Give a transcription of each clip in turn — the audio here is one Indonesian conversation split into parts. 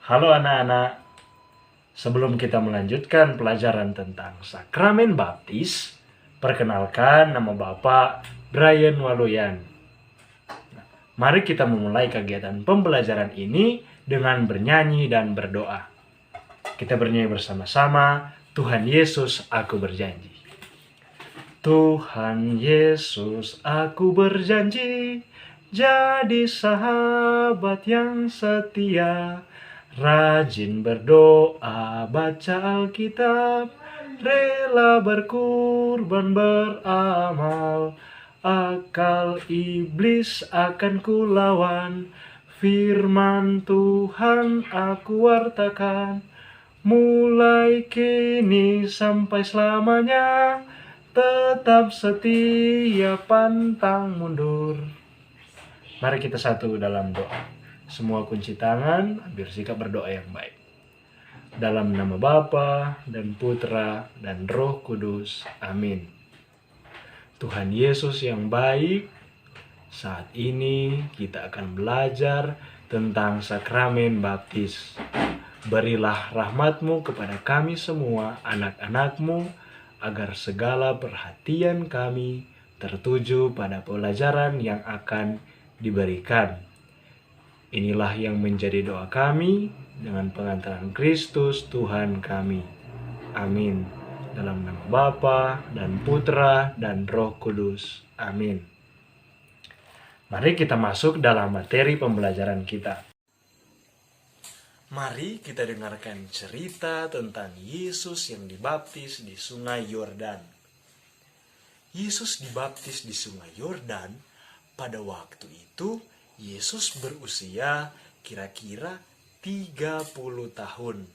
Halo anak-anak, sebelum kita melanjutkan pelajaran tentang sakramen baptis, perkenalkan nama Bapak Brian Waluyan. Mari kita memulai kegiatan pembelajaran ini dengan bernyanyi dan berdoa. Kita bernyanyi bersama-sama, Tuhan Yesus, aku berjanji. Tuhan Yesus, aku berjanji, jadi sahabat yang setia, rajin berdoa, baca Alkitab, rela berkurban beramal, akal iblis akan kulawan, firman Tuhan aku wartakan, mulai kini sampai selamanya, tetap setia pantang mundur. Mari kita satu dalam doa. Semua kunci tangan, ambil sikap berdoa yang baik. Dalam nama Bapa dan Putra dan Roh Kudus. Amin. Tuhan Yesus yang baik, saat ini kita akan belajar tentang sakramen baptis. Berilah rahmat-Mu kepada kami semua, anak-anak-Mu, agar segala perhatian kami tertuju pada pelajaran yang akan diberikan. Inilah yang menjadi doa kami dengan pengantaran Kristus Tuhan kami. Amin. Dalam nama Bapa dan Putra dan Roh Kudus. Amin. Mari kita masuk dalam materi pembelajaran kita. Mari kita dengarkan cerita tentang Yesus yang dibaptis di Sungai Yordan. Yesus dibaptis di Sungai Yordan. Pada waktu itu, Yesus berusia kira-kira 30 tahun.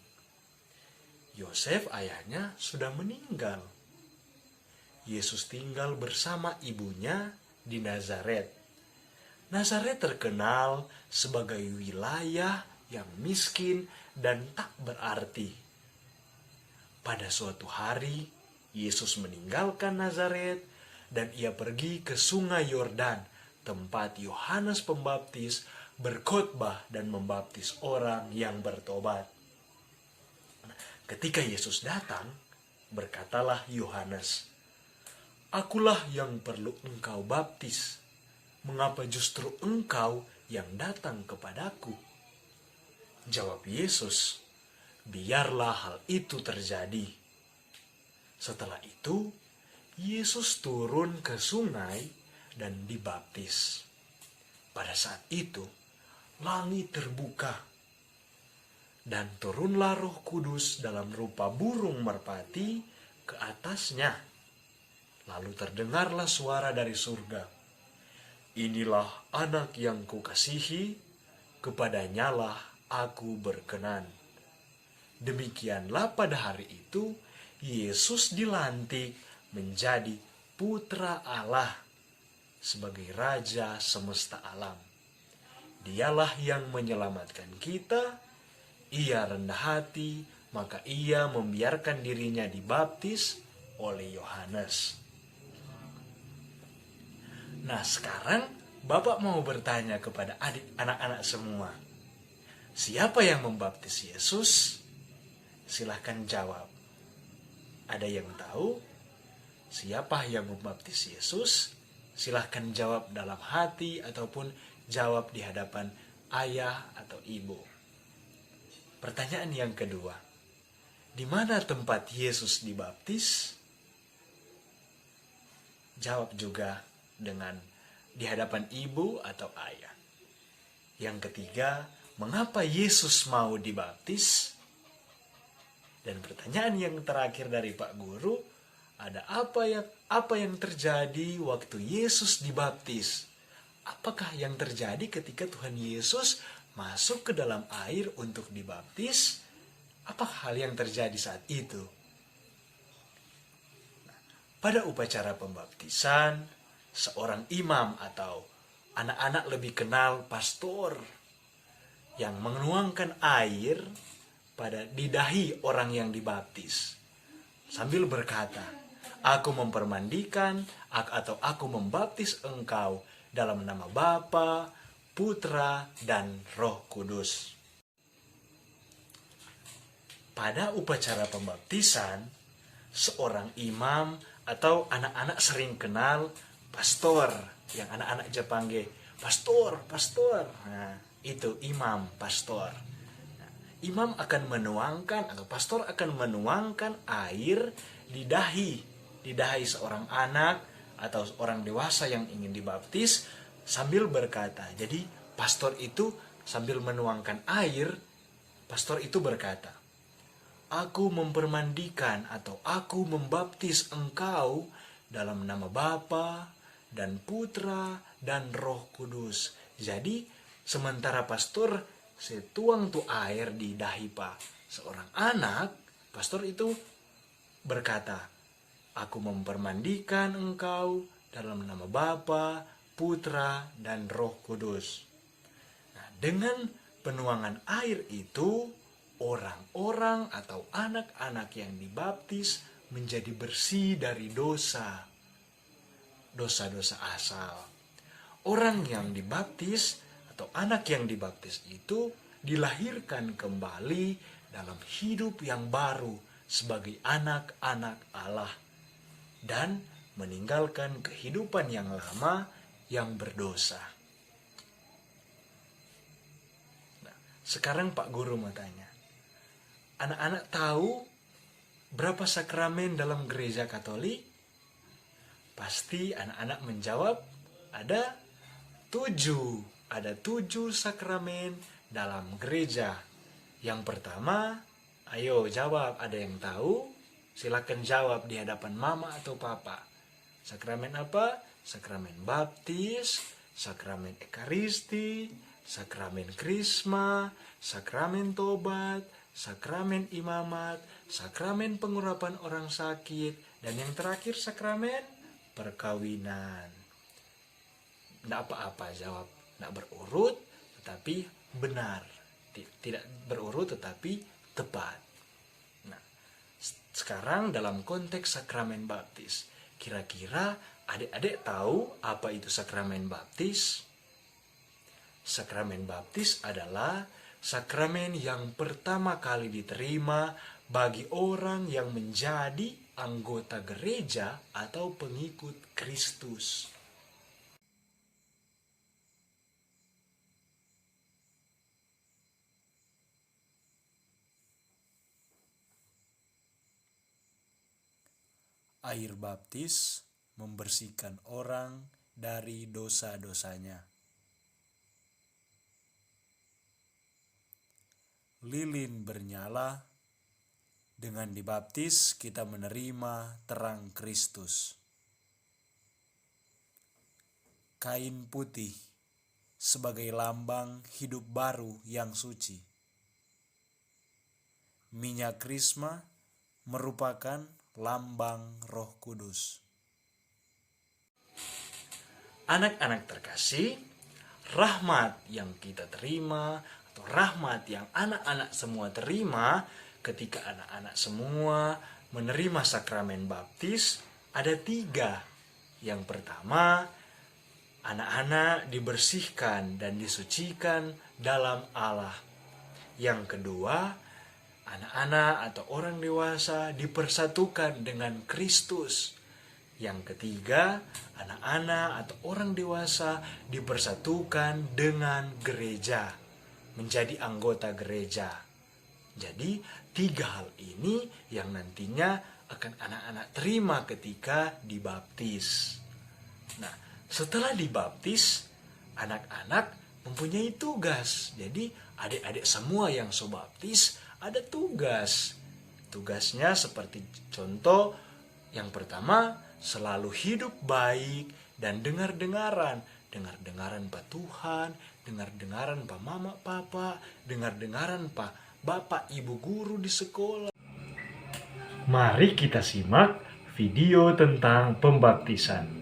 Yosef ayahnya sudah meninggal. Yesus tinggal bersama ibunya di Nazaret. Nazaret terkenal sebagai wilayah yang miskin dan tak berarti. Pada suatu hari, Yesus meninggalkan Nazaret dan ia pergi ke Sungai Yordan, tempat Yohanes Pembaptis berkhotbah dan membaptis orang yang bertobat. Ketika Yesus datang, berkatalah Yohanes, "Akulah yang perlu engkau baptis. Mengapa justru engkau yang datang kepadaku?" Jawab Yesus, "Biarlah hal itu terjadi." Setelah itu, Yesus turun ke sungai dan dibaptis. Pada saat itu, langit terbuka, dan turunlah Roh Kudus dalam rupa burung merpati ke atasnya. Lalu terdengarlah suara dari surga, "Inilah anak yang kukasihi, kepadanyalah aku berkenan." Demikianlah pada hari itu, Yesus dilantik menjadi Putra Allah sebagai Raja semesta alam. Dialah yang menyelamatkan kita. Ia rendah hati, maka ia membiarkan dirinya dibaptis oleh Yohanes. Nah, sekarang Bapak mau bertanya kepada anak-anak semua, siapa yang membaptis Yesus? Silahkan jawab. Ada yang tahu siapa yang membaptis Yesus? Silahkan jawab dalam hati ataupun jawab di hadapan ayah atau ibu. Pertanyaan yang kedua, di mana tempat Yesus dibaptis? Jawab juga dengan di hadapan ibu atau ayah. Yang ketiga, mengapa Yesus mau dibaptis? Dan pertanyaan yang terakhir dari Pak Guru, ada apa yang terjadi waktu Yesus dibaptis? Apakah yang terjadi ketika Tuhan Yesus masuk ke dalam air untuk dibaptis? Apa hal yang terjadi saat itu? Pada upacara pembaptisan, seorang imam atau anak-anak lebih kenal pastor yang menuangkan air di dahi orang yang dibaptis sambil berkata, "Aku mempermandikan atau aku membaptis engkau dalam nama Bapa, Putra, dan Roh Kudus." pada upacara pembaptisan, seorang imam atau anak-anak sering kenal pastor, yang anak-anak Jepange, pastor, pastor. Nah, itu imam, pastor. Nah, imam akan menuangkan atau pastor akan menuangkan air di dahi seorang anak atau orang dewasa yang ingin dibaptis sambil berkata. Jadi pastor itu sambil menuangkan air, pastor itu berkata, "Aku mempermandikan atau aku membaptis engkau dalam nama Bapa dan Putra dan Roh Kudus." Jadi sementara pastor setuang tuh air di dahi seorang anak, pastor itu berkata, "Aku mempermandikan engkau dalam nama Bapa, Putra dan Roh Kudus." Nah, dengan penuangan air itu, orang-orang atau anak-anak yang dibaptis menjadi bersih dari dosa-dosa asal. Orang yang dibaptis atau anak yang dibaptis itu dilahirkan kembali dalam hidup yang baru sebagai anak-anak Allah dan meninggalkan kehidupan yang lama yang berdosa. Nah, sekarang Pak Guru mau tanya, anak-anak tahu berapa sakramen dalam gereja Katolik? Pasti anak-anak menjawab ada 7. Ada 7 sakramen dalam gereja. Yang pertama, ayo jawab, ada yang tahu? Silakan jawab di hadapan mama atau papa. Sakramen apa? Sakramen baptis, sakramen ekaristi, sakramen krisma, sakramen tobat, sakramen imamat, sakramen pengurapan orang sakit, dan yang terakhir sakramen perkawinan. Tidak apa-apa jawab, tidak berurut tetapi benar, tidak berurut tetapi tepat. Nah, sekarang dalam konteks sakramen baptis, kira-kira adik-adik tahu apa itu sakramen baptis? Sakramen baptis adalah sakramen yang pertama kali diterima bagi orang yang menjadi anggota gereja atau pengikut Kristus. Air baptis membersihkan orang dari dosa-dosanya. Lilin bernyala, dengan dibaptis kita menerima terang Kristus. Kain putih sebagai lambang hidup baru yang suci. Minyak krisma merupakan lambang Roh Kudus. Anak-anak terkasih, rahmat yang kita terima atau rahmat yang anak-anak semua terima ketika anak-anak semua menerima sakramen baptis ada 3. Yang pertama, anak-anak dibersihkan dan disucikan dalam Allah. Yang kedua, anak-anak atau orang dewasa dipersatukan dengan Kristus. Yang ketiga, anak-anak atau orang dewasa dipersatukan dengan gereja, menjadi anggota gereja. Jadi 3 hal ini yang nantinya akan anak-anak terima ketika dibaptis. Nah, setelah dibaptis, anak-anak mempunyai tugas. Jadi adik-adik semua yang baptis ada tugas. Tugasnya seperti contoh, yang pertama, selalu hidup baik dan dengar-dengaran Pak Tuhan, dengar-dengaran Pak Mama Papa, dengar-dengaran Pak Bapak Ibu guru di sekolah. Mari kita simak video tentang pembaptisan.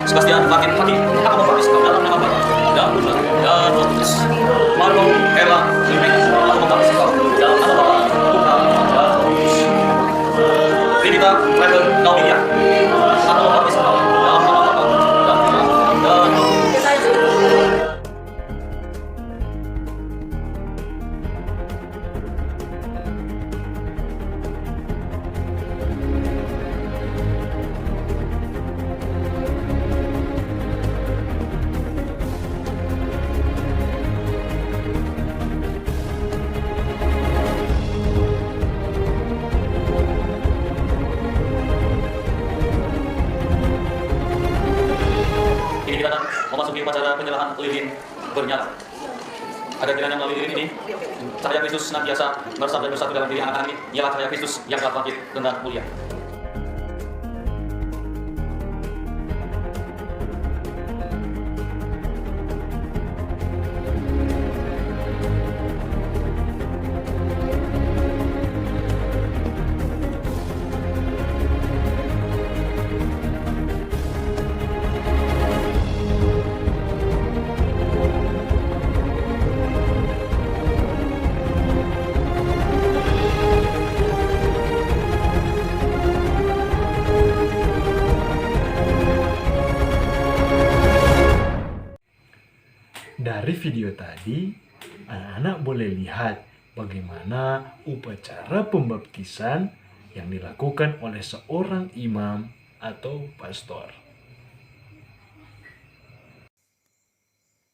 Sebastian Makin Pagi akan membaptis kau dalam nama Bapa dan Putra dan Roh Kudus. Marlo Ella Limek akan membaptis kau dalam nama Bapa, Putra dan Roh Kudus. Trinita Clever Nauminia akan membaptis kau dalam nama Bapa dan Putra dan Roh Kudus. bernyata. Agar kiranya melalui diri ini, cahaya Kristus senantiasa meresap dan bersatu dalam diri anak-anak ini. Ialah cahaya Kristus yang telah bangkit dengan mulia. Dari video tadi, anak-anak boleh lihat bagaimana upacara pembaptisan yang dilakukan oleh seorang imam atau pastor.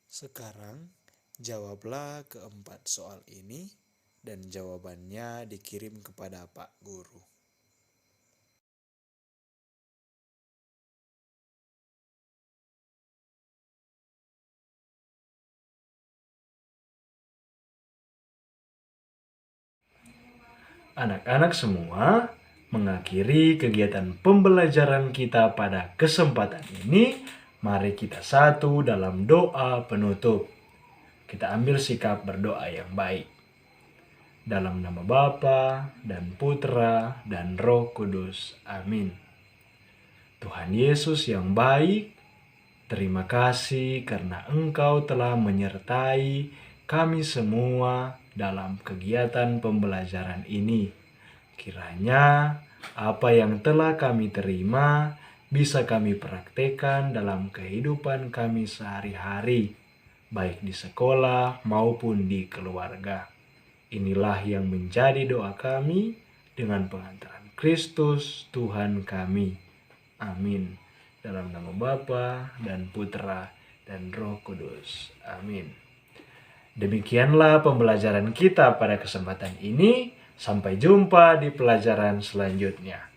Sekarang, jawablah keempat soal ini dan jawabannya dikirim kepada Pak Guru. Anak-anak semua, mengakhiri kegiatan pembelajaran kita pada kesempatan ini, mari kita satu dalam doa penutup. Kita ambil sikap berdoa yang baik. Dalam nama Bapa dan Putra dan Roh Kudus. Amin. Tuhan Yesus yang baik, terima kasih karena Engkau telah menyertai kami semua dalam kegiatan pembelajaran ini. Kiranya apa yang telah kami terima bisa kami praktekkan dalam kehidupan kami sehari-hari, baik di sekolah maupun di keluarga. Inilah yang menjadi doa kami dengan pengantaran Kristus Tuhan kami. Amin. Dalam nama Bapa dan Putra dan Roh Kudus. Amin. Demikianlah pembelajaran kita pada kesempatan ini. Sampai jumpa di pelajaran selanjutnya.